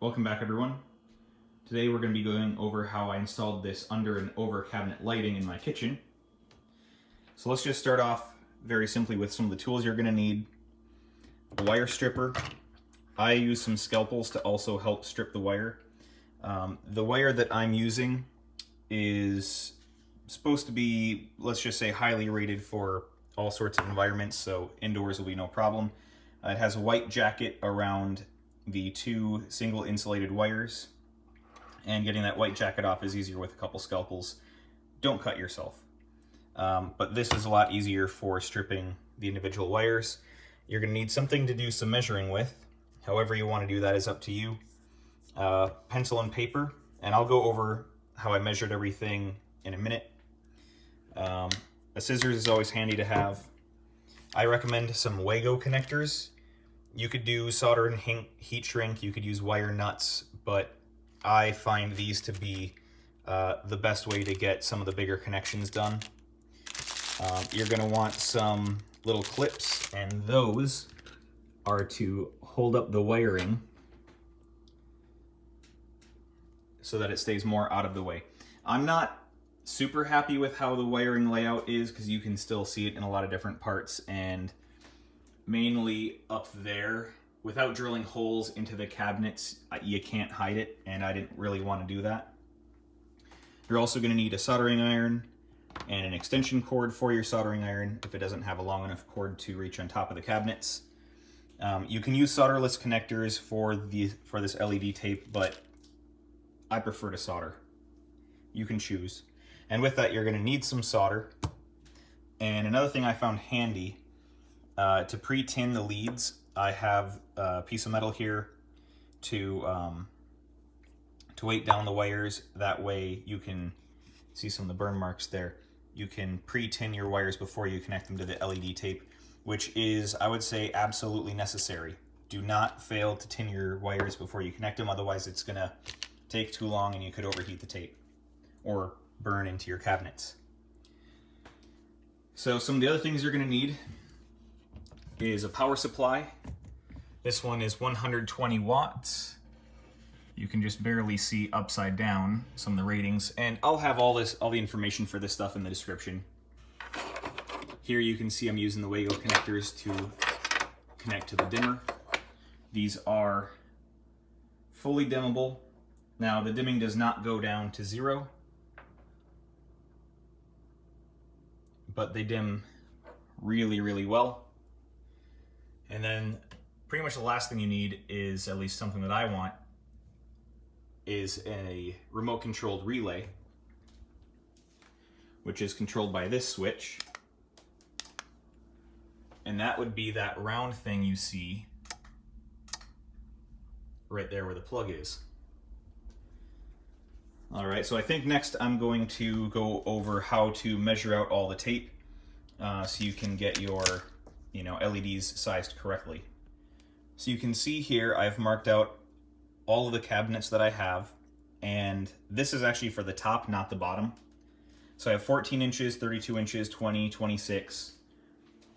Welcome back, everyone. Today we're going to be going over how I installed this under and over cabinet lighting in my kitchen. So let's just start off very simply with some of the tools you're going to need. A wire stripper. I use some scalpels to also help strip the wire. The wire that I'm using is supposed to be, let's just say, highly rated for all sorts of environments, so indoors will be no problem. It has a white jacket around the two single insulated wires, and getting that white jacket off is easier with a couple scalpels. Don't cut yourself. But this is a lot easier for stripping the individual wires. You're going to need something to do some measuring with. However you want to do that is up to you. Pencil and paper, and I'll go over how I measured everything in a minute. A scissors is always handy to have. I recommend some Wago connectors. You could do solder and heat shrink, you could use wire nuts, but I find these to be the best way to get some of the bigger connections done. You're going to want some little clips, and those are to hold up the wiring so that it stays more out of the way. I'm not super happy with how the wiring layout is because you can still see it in a lot of different parts, and mainly up there, without drilling holes into the cabinets, you can't hide it, and I didn't really want to do that. You're also going to need a soldering iron and an extension cord for your soldering iron if it doesn't have a long enough cord to reach on top of the cabinets. You can use solderless connectors for this LED tape, but I prefer to solder. You can choose. And with that, you're going to need some solder. And another thing I found handy, to pre-tin the leads, I have a piece of metal here to weight down the wires. That way you can see some of the burn marks there. You can pre-tin your wires before you connect them to the LED tape, which is, I would say, absolutely necessary. Do not fail to tin your wires before you connect them, otherwise it's going to take too long and you could overheat the tape or burn into your cabinets. So some of the other things you're going to need is a power supply. This one is 120 watts. You can just barely see upside down some of the ratings, and I'll have all the information for this stuff in the description. Here you can see I'm using the Wago connectors to connect to the dimmer. These are fully dimmable. Now the dimming does not go down to 0, but they dim really, really well. And then pretty much the last thing you need is, at least something that I want, is a remote controlled relay, which is controlled by this switch. And that would be that round thing you see right there where the plug is. All right, so I think next I'm going to go over how to measure out all the tape so you can get your LEDs sized correctly. So you can see here I've marked out all of the cabinets that I have, and this is actually for the top, not the bottom. So I have 14 inches, 32 inches, 20, 26,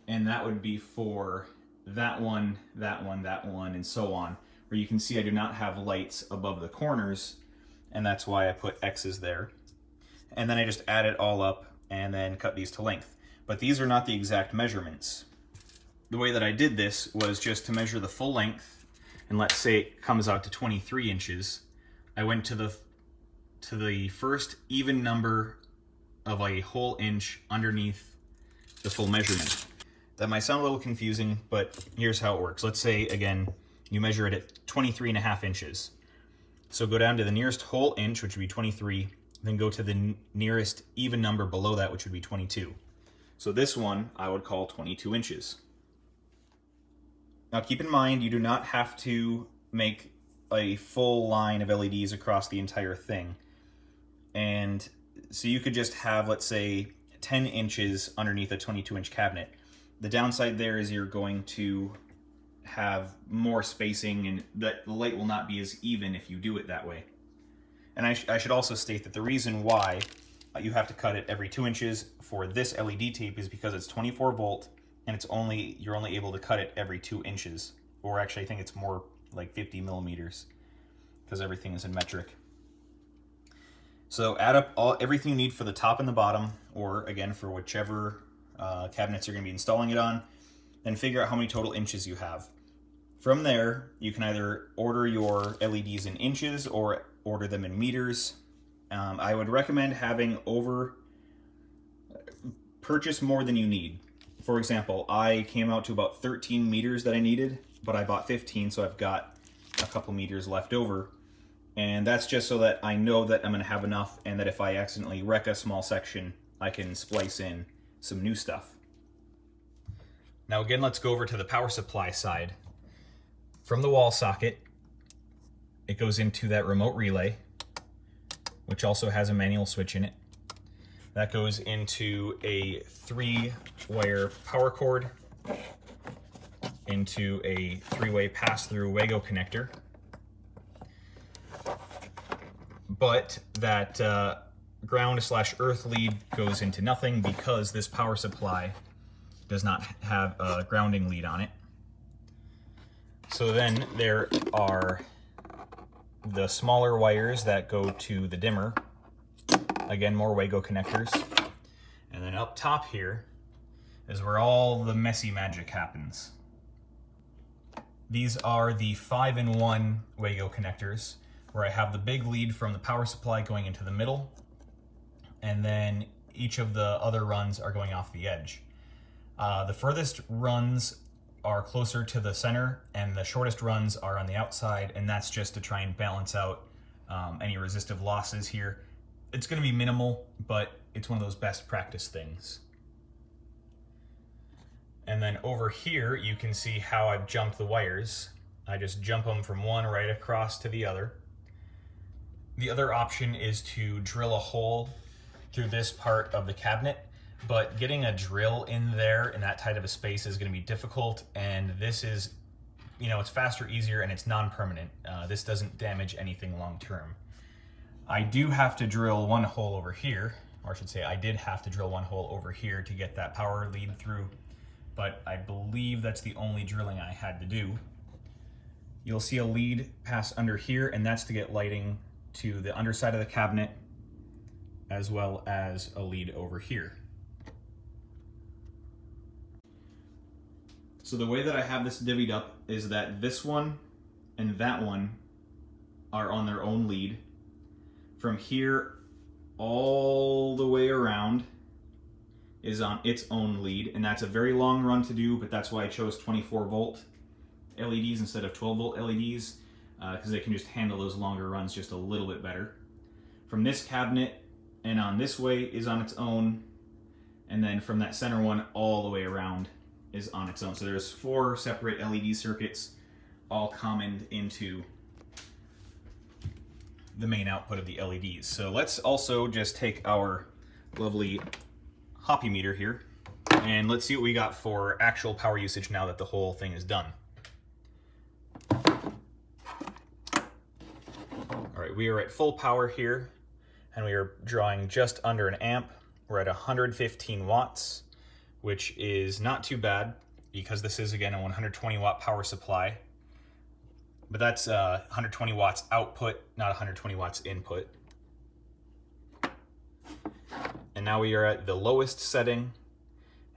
and that would be for that one, that one, that one, and so on, where you can see I do not have lights above the corners, and that's why I put X's there. And then I just add it all up and then cut these to length. But these are not the exact measurements. The way that I did this was just to measure the full length, and let's say it comes out to 23 inches. I went to the first even number of a whole inch underneath the full measurement. That might sound a little confusing, but here's how it works. Let's say, again, you measure it at 23.5 inches. So go down to the nearest whole inch, which would be 23, then go to the nearest even number below that, which would be 22. So this one I would call 22 inches. Now keep in mind, you do not have to make a full line of LEDs across the entire thing. And so you could just have, let's say, 10 inches underneath a 22-inch cabinet. The downside there is you're going to have more spacing, and the light will not be as even if you do it that way. And I should also state that the reason why you have to cut it every 2 inches for this LED tape is because it's 24 volt, and you're only able to cut it every 2 inches, or actually I think it's more like 50 millimeters. because everything is in metric. So add up everything you need for the top and the bottom, or again for whichever cabinets you're going to be installing it on, then figure out how many total inches you have. From there, you can either order your LEDs in inches or order them in meters. I would recommend purchase more than you need. For example, I came out to about 13 meters that I needed, but I bought 15, so I've got a couple meters left over. And that's just so that I know that I'm going to have enough, and that if I accidentally wreck a small section, I can splice in some new stuff. Now again, let's go over to the power supply side. From the wall socket, it goes into that remote relay, which also has a manual switch in it. That goes into a 3-wire power cord, into a 3-way pass-through Wago connector. But that ground/earth lead goes into nothing because this power supply does not have a grounding lead on it. So then there are the smaller wires that go to the dimmer. Again, more Wago connectors. And then up top here is where all the messy magic happens. These are the 5-in-1 Wago connectors, where I have the big lead from the power supply going into the middle, and then each of the other runs are going off the edge. The furthest runs are closer to the center, and the shortest runs are on the outside, and that's just to try and balance out any resistive losses here. It's going to be minimal, but it's one of those best practice things. And then over here, you can see how I've jumped the wires. I just jump them from one right across to the other. The other option is to drill a hole through this part of the cabinet, but getting a drill in there in that tight of a space is going to be difficult, and this is, it's faster, easier, and it's non-permanent. This doesn't damage anything long-term. I do have to drill one hole over here, or I should say I did have to drill one hole over here to get that power lead through, but I believe that's the only drilling I had to do. You'll see a lead pass under here, and that's to get lighting to the underside of the cabinet, as well as a lead over here. So the way that I have this divvied up is that this one and that one are on their own lead. From here all the way around is on its own lead, and that's a very long run to do, but that's why I chose 24 volt LEDs instead of 12 volt LEDs, because they can just handle those longer runs just a little bit better. From this cabinet and on this way is on its own, and then from that center one all the way around is on its own. So there's 4 separate LED circuits all common into the main output of the LEDs. So let's also just take our lovely hoppy meter here, and let's see what we got for actual power usage now that the whole thing is done. All right, we are at full power here, and we are drawing just under an amp. We're at 115 watts, which is not too bad because this is, again, a 120 watt power supply. But that's 120 watts output, not 120 watts input. And now we are at the lowest setting,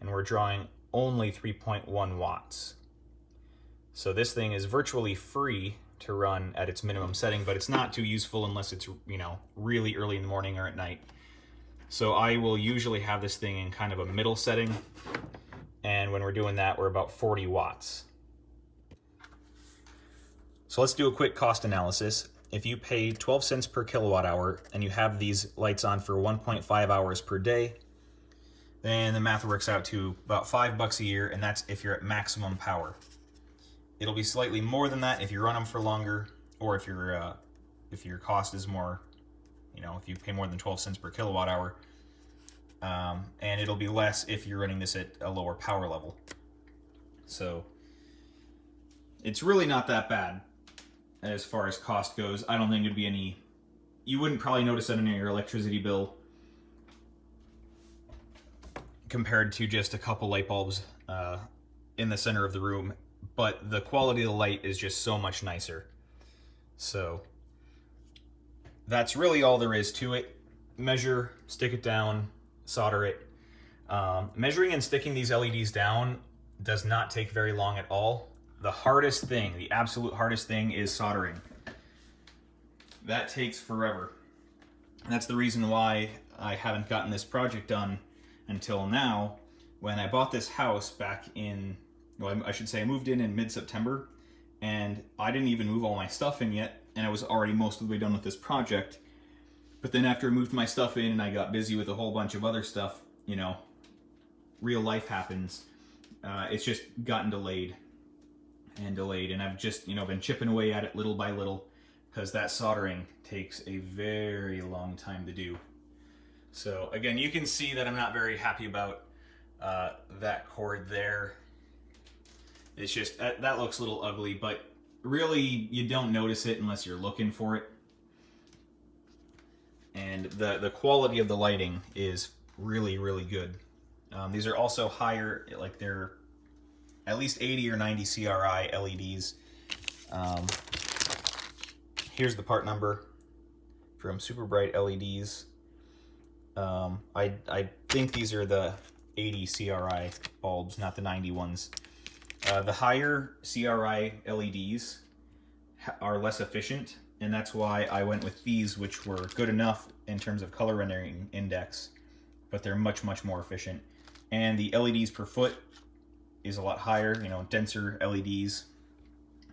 and we're drawing only 3.1 watts. So this thing is virtually free to run at its minimum setting, but it's not too useful unless it's, really early in the morning or at night. So I will usually have this thing in kind of a middle setting, and when we're doing that, we're about 40 watts. So let's do a quick cost analysis. If you pay 12 cents per kilowatt hour and you have these lights on for 1.5 hours per day, then the math works out to about $5 a year, and that's if you're at maximum power. It'll be slightly more than that if you run them for longer, or if your cost is more, if you pay more than 12 cents per kilowatt hour, and it'll be less if you're running this at a lower power level. So it's really not that bad as far as cost goes. I don't think it'd be you wouldn't probably notice that in your electricity bill compared to just a couple light bulbs in the center of the room, but the quality of the light is just so much nicer. So that's really all there is to it. Measure, stick it down, solder it. Measuring and sticking these LEDs down does not take very long at all. The hardest thing, the absolute hardest thing, is soldering. That takes forever. And that's the reason why I haven't gotten this project done until now. When I bought this house back in, well, I should say I moved in mid-September, and I didn't even move all my stuff in yet, and I was already most of the way done with this project. But then after I moved my stuff in and I got busy with a whole bunch of other stuff, you know, real life happens. It's just gotten delayed and delayed, and I've just, you know, been chipping away at it little by little, because that soldering takes a very long time to do. So again, you can see that I'm not very happy about that cord there. It's just, that looks a little ugly, but really you don't notice it unless you're looking for it. And the quality of the lighting is really, really good. These are also higher, like they're at least 80 or 90 CRI LEDs. Here's the part number from Super Bright LEDs. I think these are the 80 CRI bulbs, not the 90 ones. The higher CRI LEDs are less efficient, and that's why I went with these, which were good enough in terms of color rendering index, but they're much, much more efficient. And the LEDs per foot is a lot higher, you know, denser LEDs,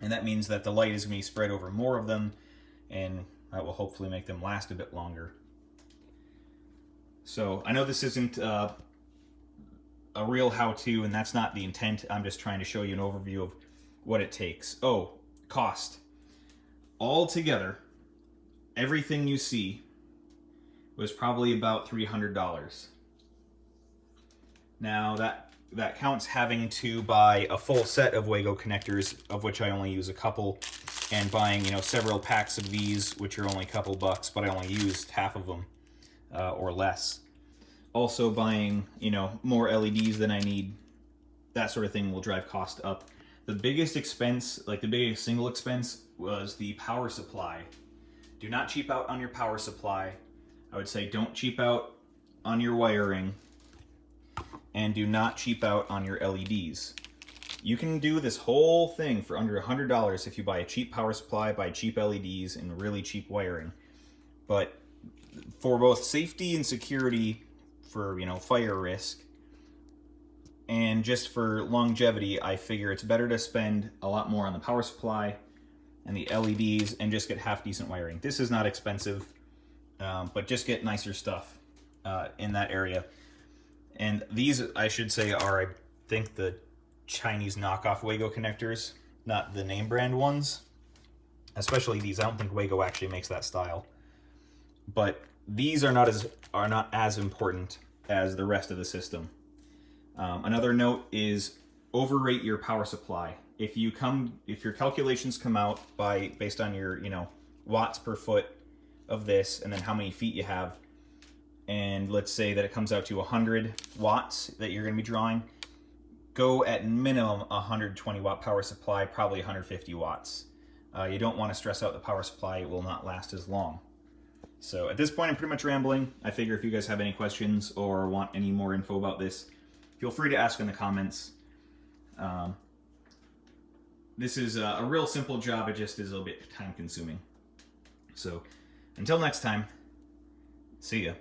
and that means that the light is going to be spread over more of them, and that will hopefully make them last a bit longer. So I know this isn't a real how-to, and that's not the intent. I'm just trying to show you an overview of what it takes. Oh, cost. All together, everything you see was probably about $300. Now that counts having to buy a full set of Wago connectors, of which I only use a couple, and buying, you know, several packs of these, which are only a couple bucks, but I only used half of them or less. Also buying, you know, more LEDs than I need, that sort of thing will drive cost up. The biggest expense, like the biggest single expense, was the power supply. Do not cheap out on your power supply. I would say don't cheap out on your wiring, and do not cheap out on your LEDs. You can do this whole thing for under $100 if you buy a cheap power supply, buy cheap LEDs, and really cheap wiring. But for both safety and security, for, you know, fire risk, and just for longevity, I figure it's better to spend a lot more on the power supply and the LEDs and just get half decent wiring. This is not expensive, but just get nicer stuff in that area. And these, I should say, are, I think, the Chinese knockoff Wago connectors, not the name brand ones. Especially these. I don't think Wago actually makes that style. But these are not as important as the rest of the system. Another note is overrate your power supply. If your calculations come out based on your, you know, watts per foot of this, and then how many feet you have, and let's say that it comes out to 100 watts that you're going to be drawing, go at minimum 120 watt power supply, probably 150 watts. You don't want to stress out the power supply. It will not last as long. So at this point, I'm pretty much rambling. I figure if you guys have any questions or want any more info about this, feel free to ask in the comments. This is a real simple job. It just is a little bit time consuming. So until next time, see ya.